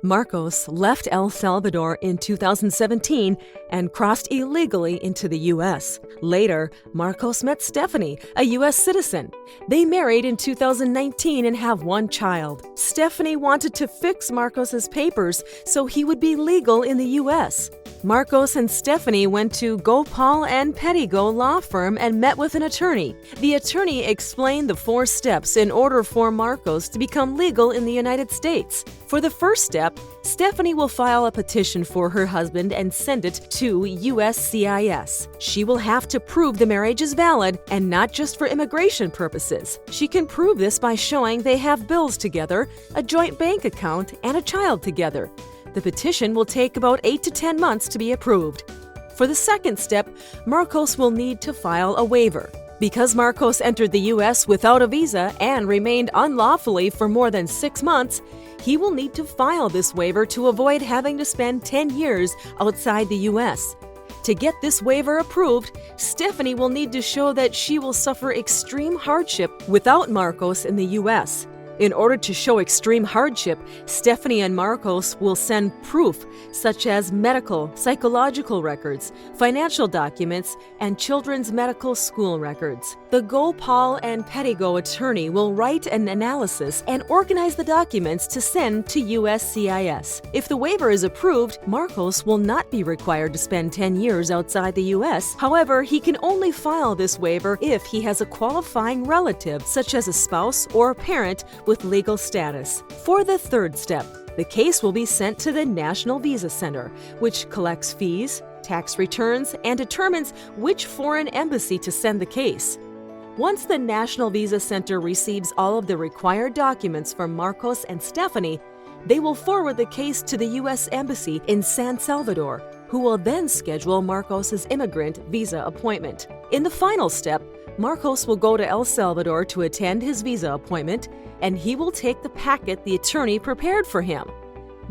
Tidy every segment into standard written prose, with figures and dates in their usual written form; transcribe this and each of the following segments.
Marcos left El Salvador in 2017 and crossed illegally into the U.S. Later, Marcos met Stephanie, a U.S. citizen. They married in 2019 and have one child. Stephanie wanted to fix Marcos's papers so he would be legal in the U.S. Marcos and Stephanie went to Gopal and Pedigo law firm and met with an attorney. The attorney explained the 4 steps in order for Marcos to become legal in the United States. For the first step, Stephanie will file a petition for her husband and send it to USCIS. She will have to prove the marriage is valid and not just for immigration purposes. She can prove this by showing they have bills together, a joint bank account, and a child together. The petition will take about 8 to 10 months to be approved. For the second step, Marcos will need to file a waiver. Because Marcos entered the U.S. without a visa and remained unlawfully for more than 6 months, he will need to file this waiver to avoid having to spend 10 years outside the U.S. To get this waiver approved, Stephanie will need to show that she will suffer extreme hardship without Marcos in the U.S. In order to show extreme hardship, Stephanie and Marcos will send proof such as medical, psychological records, financial documents, and children's medical school records. The Gopal and Pedigo attorney will write an analysis and organize the documents to send to USCIS. If the waiver is approved, Marcos will not be required to spend 10 years outside the U.S. However, he can only file this waiver if he has a qualifying relative, such as a spouse or a parent, with legal status. For the third step, the case will be sent to the National Visa Center, which collects fees, tax returns, and determines which foreign embassy to send the case. Once the National Visa Center receives all of the required documents from Marcos and Stephanie, they will forward the case to the U.S. Embassy in San Salvador, who will then schedule Marcos's immigrant visa appointment. In the final step, Marcos will go to El Salvador to attend his visa appointment, and he will take the packet the attorney prepared for him.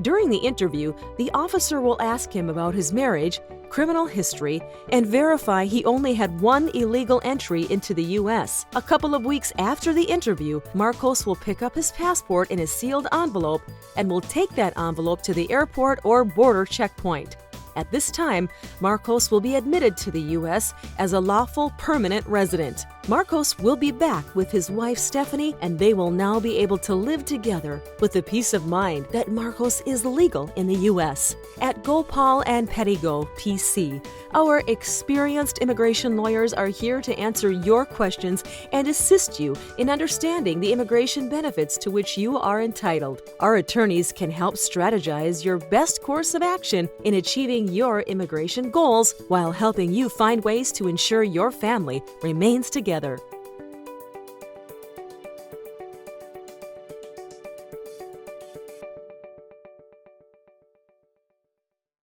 During the interview, the officer will ask him about his marriage, criminal history, and verify he only had one illegal entry into the U.S. A couple of weeks after the interview, Marcos will pick up his passport in a sealed envelope and will take that envelope to the airport or border checkpoint. At this time, Marcos will be admitted to the U.S. as a lawful permanent resident. Marcos will be back with his wife Stephanie, and they will now be able to live together with the peace of mind that Marcos is legal in the U.S. At Gopal and Pedigo, PC, our experienced immigration lawyers are here to answer your questions and assist you in understanding the immigration benefits to which you are entitled. Our attorneys can help strategize your best course of action in achieving your immigration goals while helping you find ways to ensure your family remains together.